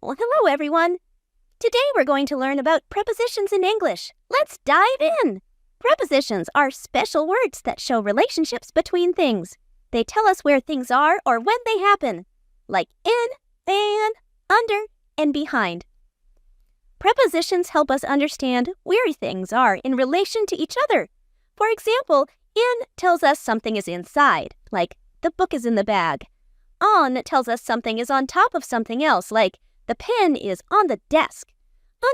Well, hello, everyone. Today we're going to learn about prepositions in English. Let's dive in. Prepositions are special words that show relationships between things. They tell us where things are or when they happen, like in, and, under, and behind. Prepositions help us understand where things are in relation to each other. For example, in tells us something is inside, like the book is in the bag. On tells us something is on top of something else, like the pen is on the desk.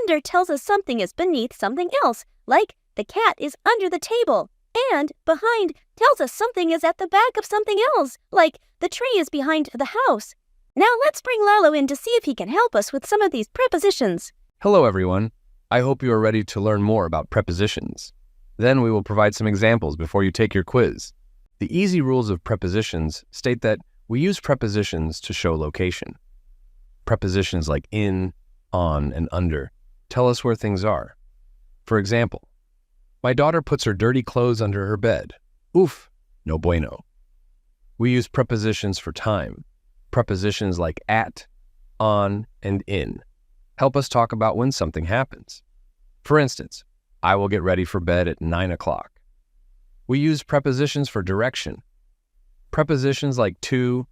Under tells us something is beneath something else, like the cat is under the table. And behind tells us something is at the back of something else, like the tree is behind the house. Now let's bring Lalo in to see if he can help us with some of these prepositions. Hello, everyone. I hope you are ready to learn more about prepositions. Then we will provide some examples before you take your quiz. The easy rules of prepositions state that we use prepositions to show location. Prepositions like in, on, and under tell us where things are. For example, my daughter puts her dirty clothes under her bed. Oof, no bueno. We use prepositions for time. Prepositions like at, on, and in help us talk about when something happens. For instance, I will get ready for bed at 9 o'clock. We use prepositions for direction. Prepositions like to,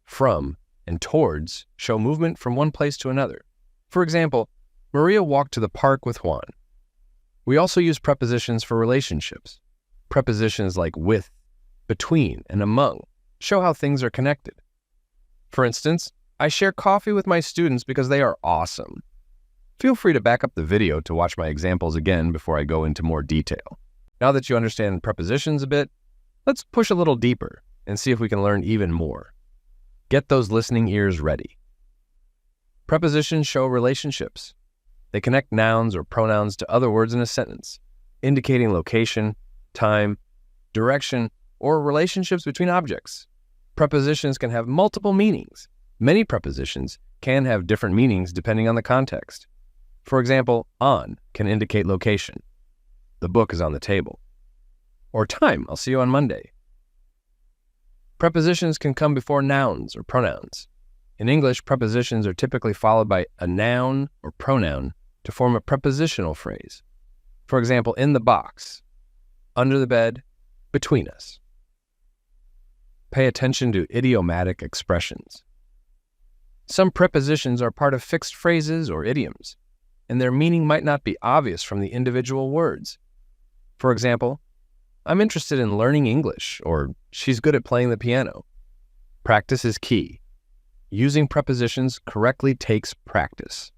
from, and towards show movement from one place to another. For example, Maria walked to the park with Juan. We also use prepositions for relationships. Prepositions like with, between, and among show how things are connected. For instance, I share coffee with my students because they are awesome. Feel free to back up the video to watch my examples again before I go into more detail. Now that you understand prepositions a bit, let's push a little deeper and see if we can learn even more. Get those listening ears ready. Prepositions show relationships. They connect nouns or pronouns to other words in a sentence, indicating location, time, direction, or relationships between objects. Prepositions can have multiple meanings. Many prepositions can have different meanings depending on the context. For example, on can indicate location. The book is on the table. Or time, I'll see you on Monday. Prepositions can come before nouns or pronouns. In English, prepositions are typically followed by a noun or pronoun to form a prepositional phrase. For example, in the box, under the bed, between us. Pay attention to idiomatic expressions. Some prepositions are part of fixed phrases or idioms, and their meaning might not be obvious from the individual words. For example, I'm interested in learning English, or she's good at playing the piano. Practice is key. Using prepositions correctly takes practice.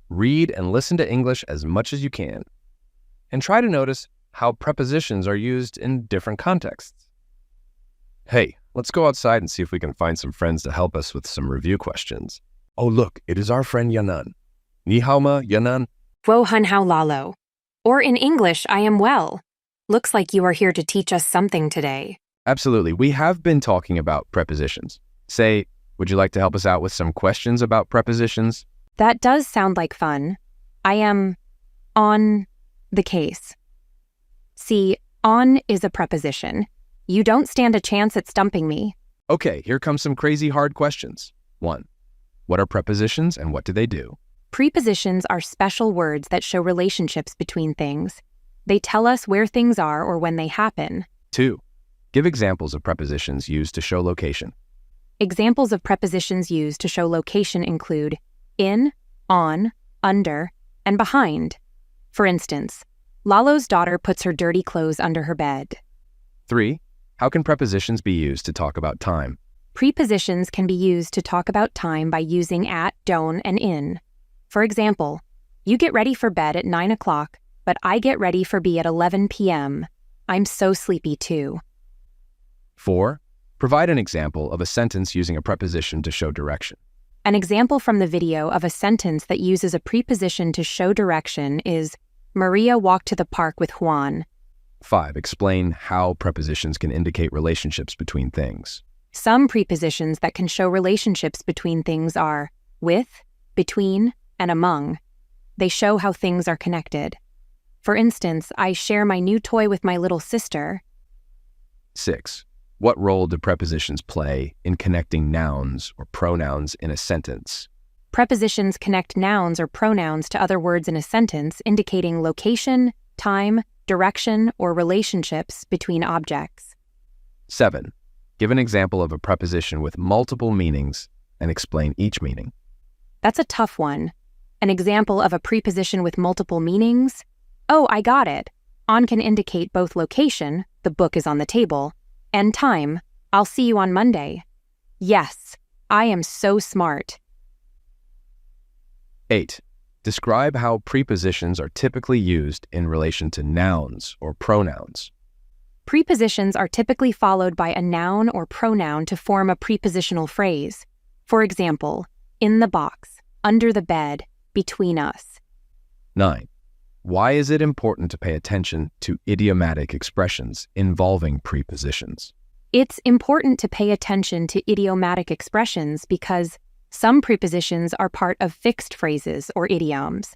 Read and listen to English as much as you can, and try to notice how prepositions are used in different contexts. Hey, let's go outside and see if we can find some friends to help us with some review questions. Oh, look, it is our friend Yanan. Ni hao ma, Yanan? Wo hun hao Lalo. Or in English, I am well. Looks like you are here to teach us something today. Absolutely. We have been talking about prepositions. Say, would you like to help us out with some questions about prepositions? That does sound like fun. I am on the case. See, on is a preposition. You don't stand a chance at stumping me. Okay, here comes some crazy hard questions. 1. What are prepositions and what do they do? Prepositions are special words that show relationships between things. They tell us where things are or when they happen. 2. Give examples of prepositions used to show location. Examples of prepositions used to show location include in, on, under, and behind. For instance, Lalo's daughter puts her dirty clothes under her bed. 3. How can prepositions be used to talk about time? Prepositions can be used to talk about time by using at, don, and in. For example, you get ready for bed at 9 o'clock, but I get ready for bed at 11 p.m. I'm so sleepy too. 4. Provide an example of a sentence using a preposition to show direction. An example from the video of a sentence that uses a preposition to show direction is, Maria walked to the park with Juan. 5. Explain how prepositions can indicate relationships between things. Some prepositions that can show relationships between things are with, between, and among. They show how things are connected. For instance, I share my new toy with my little sister. 6. What role do prepositions play in connecting nouns or pronouns in a sentence? Prepositions connect nouns or pronouns to other words in a sentence, indicating location, time, direction, or relationships between objects. 7. Give an example of a preposition with multiple meanings and explain each meaning. That's a tough one. An example of a preposition with multiple meanings? Oh, I got it. On can indicate both location, the book is on the table, and time, I'll see you on Monday. Yes, I am so smart. 8. Describe how prepositions are typically used in relation to nouns or pronouns. Prepositions are typically followed by a noun or pronoun to form a prepositional phrase. For example, in the box, under the bed, between us. 9. Why is it important to pay attention to idiomatic expressions involving prepositions? It's important to pay attention to idiomatic expressions because some prepositions are part of fixed phrases or idioms,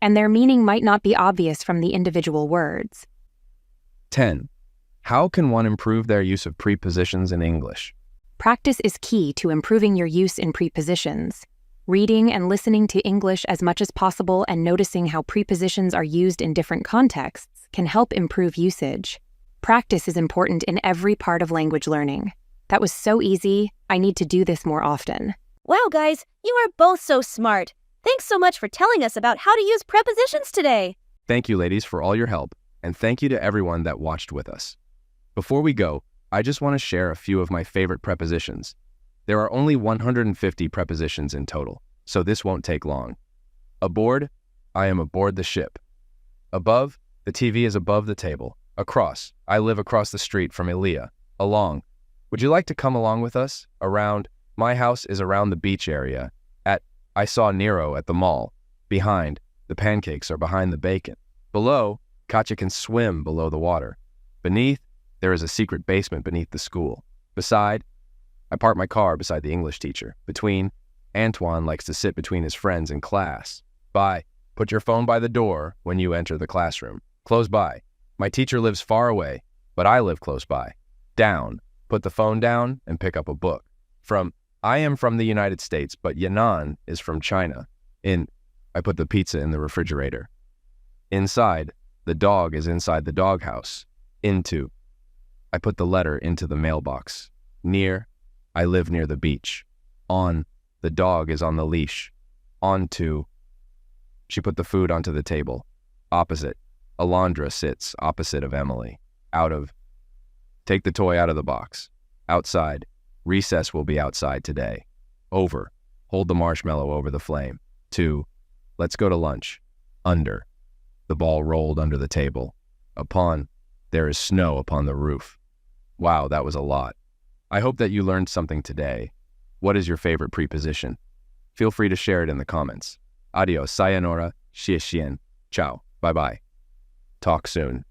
and their meaning might not be obvious from the individual words. 10. How can one improve their use of prepositions in English? Practice is key to improving your use in prepositions. Reading and listening to English as much as possible and noticing how prepositions are used in different contexts can help improve usage. Practice is important in every part of language learning. That was so easy. I need to do this more often. Wow, guys, you are both so smart. Thanks so much for telling us about how to use prepositions today. Thank you, ladies, for all your help, and thank you to everyone that watched with us. Before we go, I just want to share a few of my favorite prepositions. There are only 150 prepositions in total, so this won't take long. Aboard, I am aboard the ship. Above, the TV is above the table. Across, I live across the street from Elia. Along, would you like to come along with us? Around, my house is around the beach area. At, I saw Nero at the mall. Behind, the pancakes are behind the bacon. Below, Katya can swim below the water. Beneath, there is a secret basement beneath the school. Beside, I park my car beside the English teacher. Between, Antoine likes to sit between his friends in class. By, put your phone by the door when you enter the classroom. Close by, my teacher lives far away, but I live close by. Down, put the phone down and pick up a book. From, I am from the United States, but Yanan is from China. In, I put the pizza in the refrigerator. Inside, the dog is inside the doghouse. Into, I put the letter into the mailbox. Near, I live near the beach. On, the dog is on the leash. Onto, she put the food onto the table. Opposite, Alondra sits opposite of Emily. Out of, take the toy out of the box. Outside, recess will be outside today. Over, hold the marshmallow over the flame. To, let's go to lunch. Under, the ball rolled under the table. Upon, there is snow upon the roof. Wow, that was a lot. I hope that you learned something today. What is your favorite preposition? Feel free to share it in the comments. Adios, sayonara, xie xian, ciao, bye-bye. Talk soon.